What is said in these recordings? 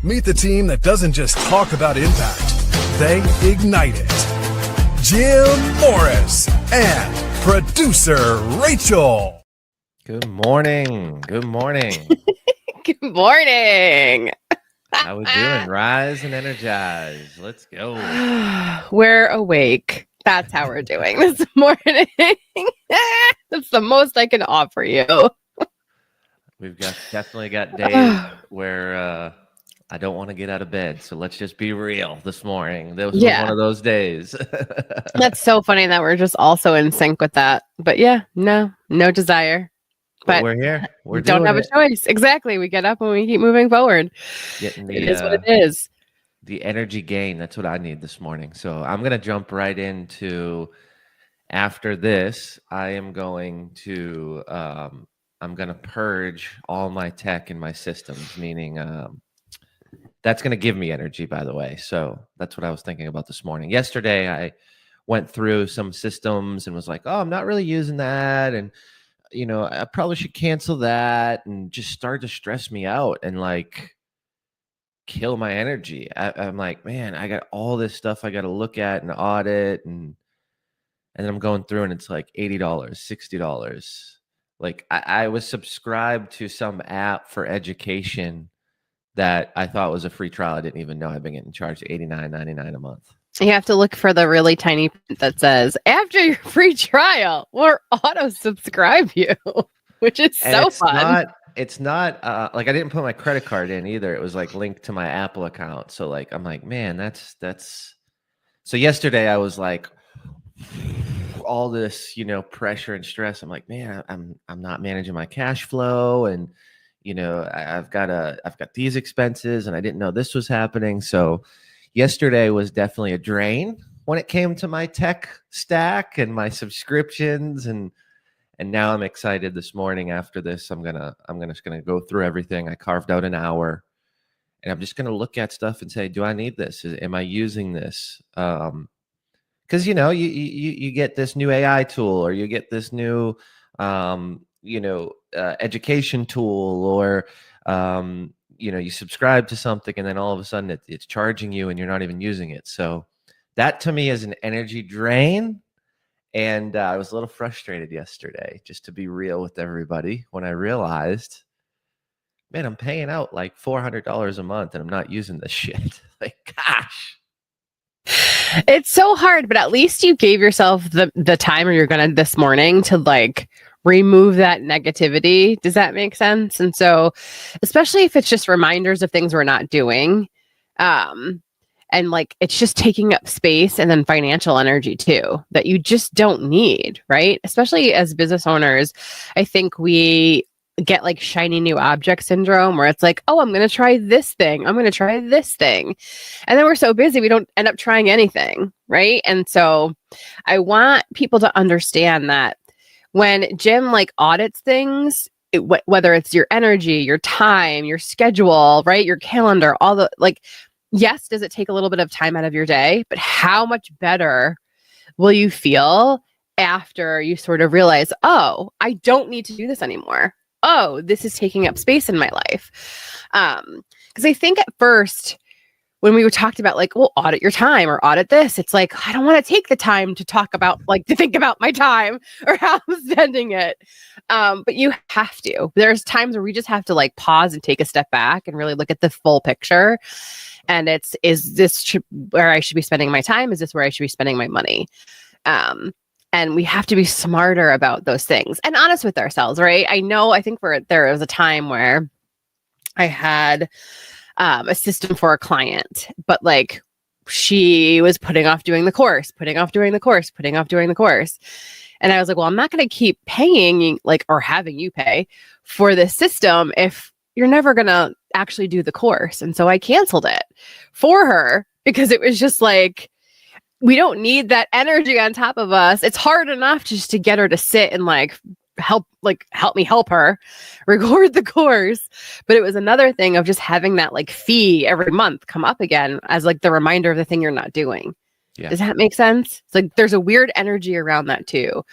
Meet the team that doesn't just talk about impact, they ignite it. Jim Morris and producer Rachel. Good morning. Good morning. Good morning. How we doing? Rise and energize. Let's go. We're awake. That's how we're doing this morning. That's the most I can offer you. We've definitely got days where I don't want to get out of bed. So let's just be real this morning. This was one of those days. That's so funny that we're just also in sync with that. But yeah, no desire. But we're here. We don't have a choice. Exactly. We get up and we keep moving forward. It is what it is. The energy gain. That's what I need this morning. So I'm going to jump right into, after this, I am going to purge all my tech and my systems, meaning that's going to give me energy, by the way. So that's what I was thinking about this morning. Yesterday, I went through some systems and was like, oh, I'm not really using that. And, you know, I probably should cancel that, and just started to stress me out and like kill my energy. I'm like, man, I got all this stuff I got to look at and audit. And then I'm going through and it's like $80, $60. Like I was subscribed to some app for education that I thought was a free trial. I didn't even know I've been getting charged $89.99 a month. You have to look for the really tiny print that says, after your free trial, we'll auto-subscribe you, which is so fun. It's not like I didn't put my credit card in either. It was like linked to my Apple account. So like, I'm like, man, that's. So yesterday I was like, all this, pressure and stress. I'm like, man, I'm not managing my cash flow, and I've got these expenses, and I didn't know this was happening. So yesterday was definitely a drain when it came to my tech stack and my subscriptions, and now I'm excited this morning. After this, I'm just gonna go through everything. I carved out an hour, and I'm just gonna look at stuff and say, do I need this? Am I using this? Because you get this new AI tool, or you get this new education tool, or you subscribe to something, and then all of a sudden it's charging you and you're not even using it. So that to me is an energy drain. And I was a little frustrated yesterday, just to be real with everybody, when I realized, man, I'm paying out like $400 a month and I'm not using this shit. Like, gosh. It's so hard, but at least you gave yourself the time, or you're going to this morning, to like remove that negativity. Does that make sense? And so, especially if it's just reminders of things we're not doing, and like it's just taking up space and then financial energy too, that you just don't need, right? Especially as business owners, I think we get like shiny new object syndrome, where it's like, oh, I'm going to try this thing. I'm going to try this thing. And then we're so busy, we don't end up trying anything, right? And so I want people to understand that when Jim like audits things, whether it's your energy, your time, your schedule, right? Your calendar, all the like, yes, does it take a little bit of time out of your day? But how much better will you feel after you sort of realize, oh, I don't need to do this anymore. Oh, this is taking up space in my life. Because I think at first, when we talked about like, well, audit your time or audit this, it's like, I don't want to take the time to talk about, like, to think about my time or how I'm spending it. But you have to. There's times where we just have to like pause and take a step back and really look at the full picture. And is this where I should be spending my time? Is this where I should be spending my money? And we have to be smarter about those things and honest with ourselves, right? I think there was a time where I had a system for a client, but like she was putting off doing the course. And I was like, well, I'm not going to keep paying or having you pay for this system if you're never going to actually do the course. And so I canceled it for her, because it was just like, we don't need that energy on top of us. It's hard enough just to get her to sit and help me help her record the course. But it was another thing of just having that fee every month come up again as the reminder of the thing you're not doing. Yeah. Does that make sense? It's there's a weird energy around that too.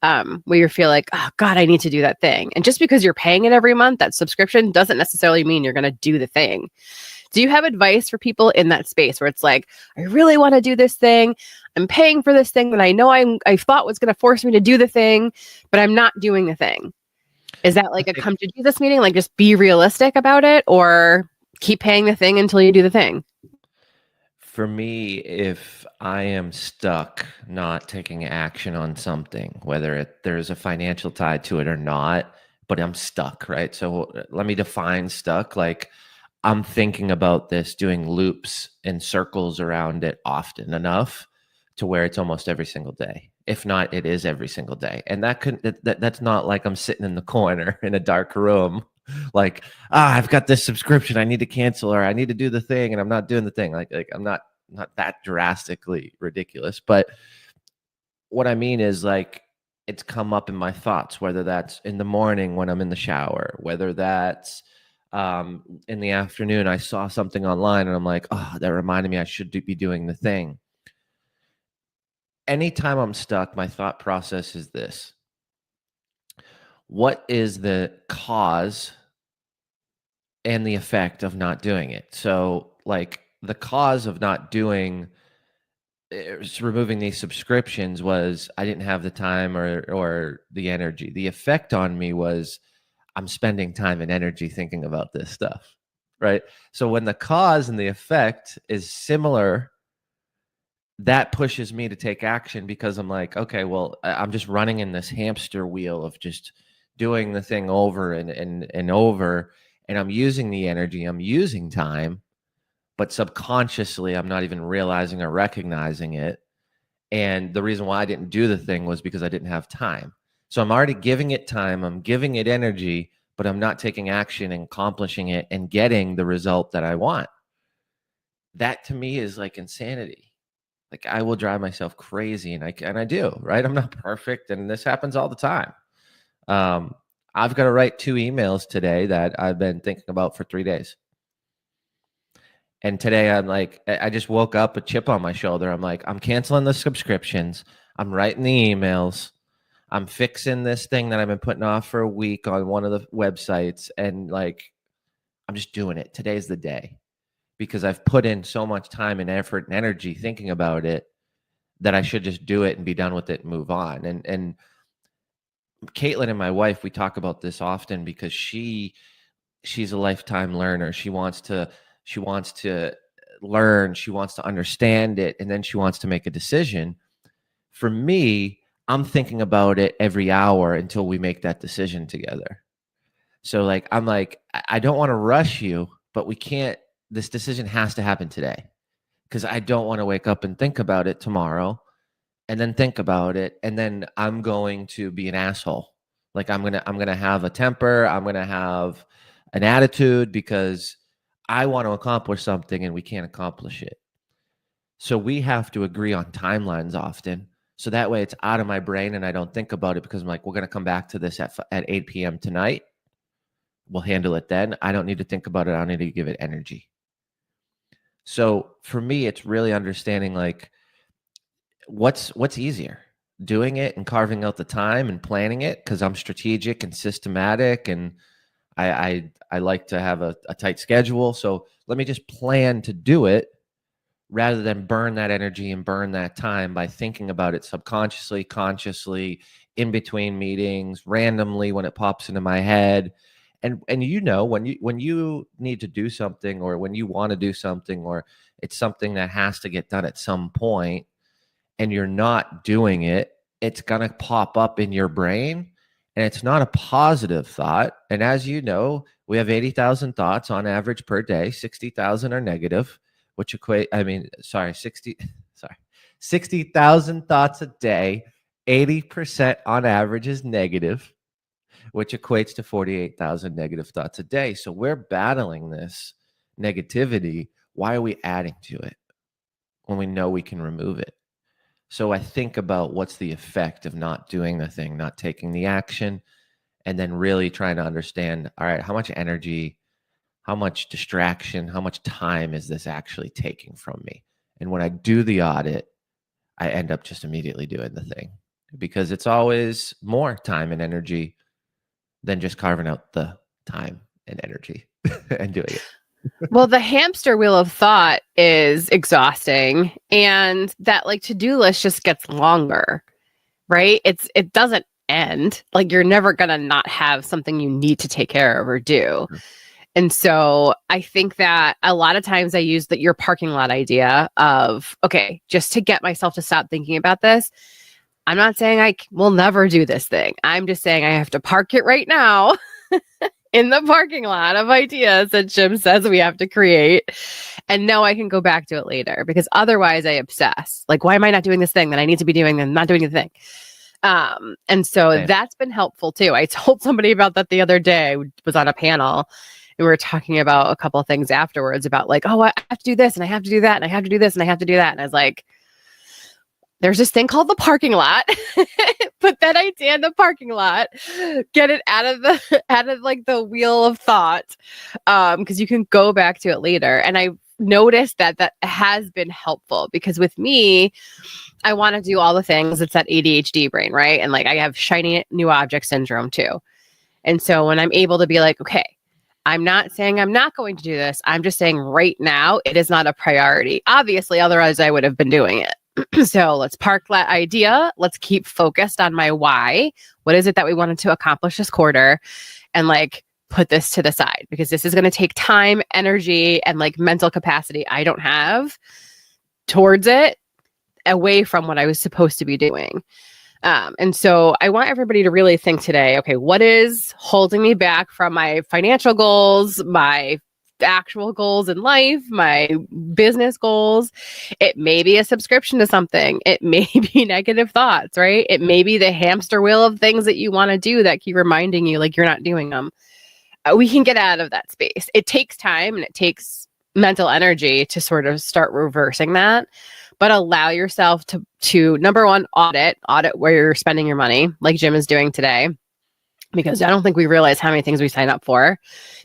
Where you feel like, oh God, I need to do that thing. And just because you're paying it every month, that subscription doesn't necessarily mean you're going to do the thing. Do you have advice for people in that space where it's like, I really want to do this thing. I'm paying for this thing that I know I thought was going to force me to do the thing, but I'm not doing the thing. Is that like a come to Jesus meeting? Like just be realistic about it, or keep paying the thing until you do the thing? For me, if I am stuck not taking action on something, whether there's a financial tie to it or not, but I'm stuck, right? So let me define stuck. Like I'm thinking about this, doing loops and circles around it often enough to where it's almost every single day. If not, it is every single day. And that's not like I'm sitting in the corner in a dark room like, I've got this subscription I need to cancel, or I need to do the thing and I'm not doing the thing. Like I'm not that drastically ridiculous. But what I mean is like it's come up in my thoughts, whether that's in the morning when I'm in the shower, whether that's in the afternoon, I saw something online and I'm like, oh, that reminded me I should be doing the thing. Anytime I'm stuck, my thought process is this: what is the cause and the effect of not doing it? So like the cause of not doing removing these subscriptions was I didn't have the time or the energy. The effect on me was I'm spending time and energy thinking about this stuff, right? So when the cause and the effect is similar, that pushes me to take action, because I'm like, okay, well, I'm just running in this hamster wheel of just doing the thing over and over, and I'm using the energy, I'm using time, but subconsciously I'm not even realizing or recognizing it. And the reason why I didn't do the thing was because I didn't have time. So I'm already giving it time, I'm giving it energy, but I'm not taking action and accomplishing it and getting the result that I want. That to me is like insanity. Like I will drive myself crazy, and I do, right? I'm not perfect, and this happens all the time. I've got to write 2 emails today that I've been thinking about for 3 days. And today I'm like, I just woke up a chip on my shoulder. I'm like, I'm canceling the subscriptions. I'm writing the emails. I'm fixing this thing that I've been putting off for a week on one of the websites. And like, I'm just doing it. Today's the day, because I've put in so much time and effort and energy thinking about it that I should just do it and be done with it and move on. And Caitlin and my wife, we talk about this often because she's a lifetime learner. She wants to learn, she wants to understand it, and then she wants to make a decision. For me, I'm thinking about it every hour until we make that decision together. So like, I'm like, I don't want to rush you, but we can't, this decision has to happen today, because I don't want to wake up and think about it tomorrow and then think about it, and then I'm going to be an asshole. Like I'm going to have a temper, I'm going to have an attitude because I want to accomplish something and we can't accomplish it. So we have to agree on timelines often. So that way it's out of my brain and I don't think about it, because I'm like, we're going to come back to this at 8 p.m. tonight. We'll handle it then. I don't need to think about it. I don't need to give it energy. So for me, it's really understanding like what's easier, doing it and carving out the time and planning it, because I'm strategic and systematic, and I like to have a tight schedule. So let me just plan to do it rather than burn that energy and burn that time by thinking about it subconsciously, consciously, in between meetings, randomly when it pops into my head. And you know, when you need to do something, or when you want to do something, or it's something that has to get done at some point and you're not doing it, it's going to pop up in your brain, and it's not a positive thought. And as you know, we have 80,000 thoughts on average per day. 60,000 are negative, which 60,000 thoughts a day. 80% on average is negative, which equates to 48,000 negative thoughts a day. So we're battling this negativity. Why are we adding to it when we know we can remove it? So I think about what's the effect of not doing the thing, not taking the action, and then really trying to understand, all right, how much energy, how much distraction, how much time is this actually taking from me? And when I do the audit, I end up just immediately doing the thing, because it's always more time and energy than just carving out the time and energy and doing it. Well, the hamster wheel of thought is exhausting, and that like to-do list just gets longer, right? It doesn't end. Like you're never gonna not have something you need to take care of or do. And so I think that a lot of times I use your parking lot idea of, okay, just to get myself to stop thinking about this. I'm not saying I will never do this thing. I'm just saying I have to park it right now in the parking lot of ideas that Jim says we have to create. And know I can go back to it later, because otherwise I obsess. Like, why am I not doing this thing that I need to be doing and not doing the thing? And so Same. that's been helpful too. I told somebody about that the other day. I was on a panel and we were talking about a couple of things afterwards about like, oh, I have to do this and I have to do that and I have to do this and I have to do that. And I was like, there's this thing called the parking lot. Put that idea in the parking lot. Get it out of like the wheel of thought, because you can go back to it later. And I noticed that has been helpful, because with me, I want to do all the things. It's that ADHD brain, right? And like I have shiny new object syndrome too. And so when I'm able to be like, okay, I'm not saying I'm not going to do this. I'm just saying right now it is not a priority. Obviously, otherwise I would have been doing it. So let's park that idea. Let's keep focused on my why. What is it that we wanted to accomplish this quarter? And like put this to the side, because this is going to take time, energy, and like mental capacity I don't have towards it, away from what I was supposed to be doing. And so I want everybody to really think today, okay, what is holding me back from my financial goals, my actual goals in life, my business goals? It may be a subscription to something. It may be negative thoughts, right? It may be the hamster wheel of things that you want to do that keep reminding you like you're not doing them. We can get out of that space. It takes time and it takes mental energy to sort of start reversing that, but allow yourself to number one, audit where you're spending your money, like Jim is doing today, because I don't think we realize how many things we sign up for.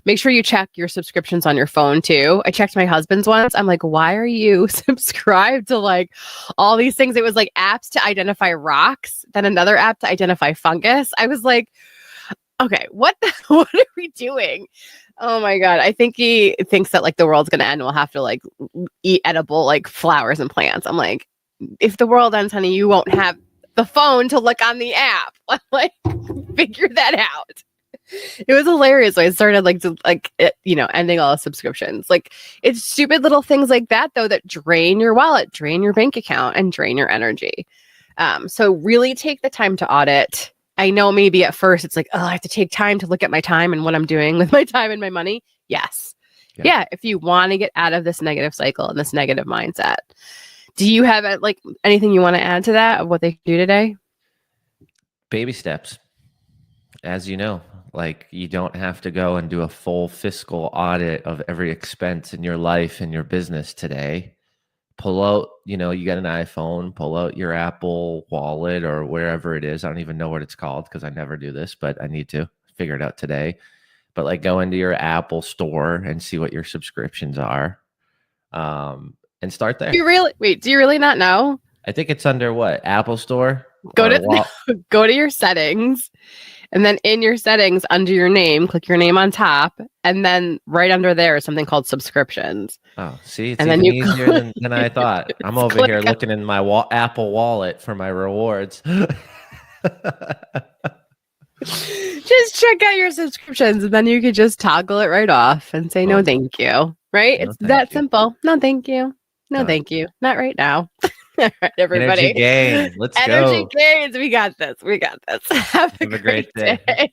Make sure you check your subscriptions on your phone too. I checked my husband's once. I'm like, why are you subscribed to like all these things? It was like apps to identify rocks, then another app to identify fungus. I was like, okay, what are we doing? Oh my God. I think he thinks that like the world's going to end. We'll have to like eat edible like flowers and plants. I'm like, if the world ends, honey, you won't have the phone to look on the app. Like, figure that out. It was hilarious. So I started ending all the subscriptions. Like, it's stupid little things like that though that drain your wallet, drain your bank account, and drain your energy. So really take the time to audit. I know maybe at first it's like, oh, I have to take time to look at my time and what I'm doing with my time and my money. Yes. Yeah. If you want to get out of this negative cycle and this negative mindset. Do you have like anything you want to add to that of what they do today? Baby steps. As you know, like you don't have to go and do a full fiscal audit of every expense in your life and your business today. Pull out, you got an iPhone, pull out your Apple wallet or wherever it is. I don't even know what it's called because I never do this, but I need to figure it out today. But like go into your Apple store and see what your subscriptions are. And start there. Do you really not know? I think it's under what? Apple Store? Go to your settings, and then in your settings under your name, click your name on top, and then right under there is something called subscriptions. Oh, see, it's even easier than I thought. I'm over here looking in my Apple wallet for my rewards. Just check out your subscriptions, and then you could just toggle it right off and say no thank you. Right? It's that simple. No thank you. No, thank you. Not right now. All right, everybody. Energy gain. Let's go. Energy gains. We got this. Have a great day.